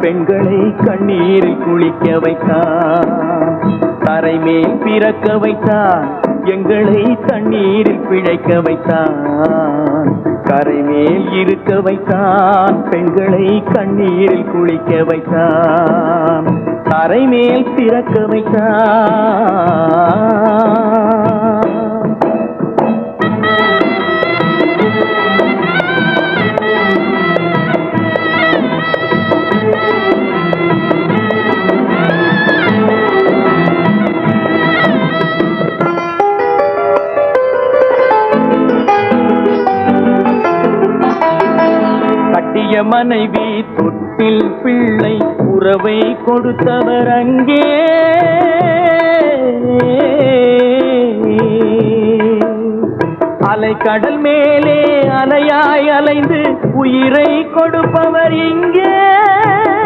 பெண்களை கண்ணீரில் குளிக்க வைத்தான், தரைமேல் பிறக்க வைத்தான், எங்களை தண்ணீரில் பிழைக்க வைத்தான், கரைமேல் இருக்க வைத்தான், பெண்களை கண்ணீரில் குளிக்க வைத்தான், தரைமேல் பிறக்க வைத்தான். கட்டிய மனைவி தொட்டில் பிள்ளை உறவை கொடுத்தவர் அங்கே, அலை கடல் மேலே அலையாய் அலைந்து உயிரை கொடுப்பவர் இங்கே.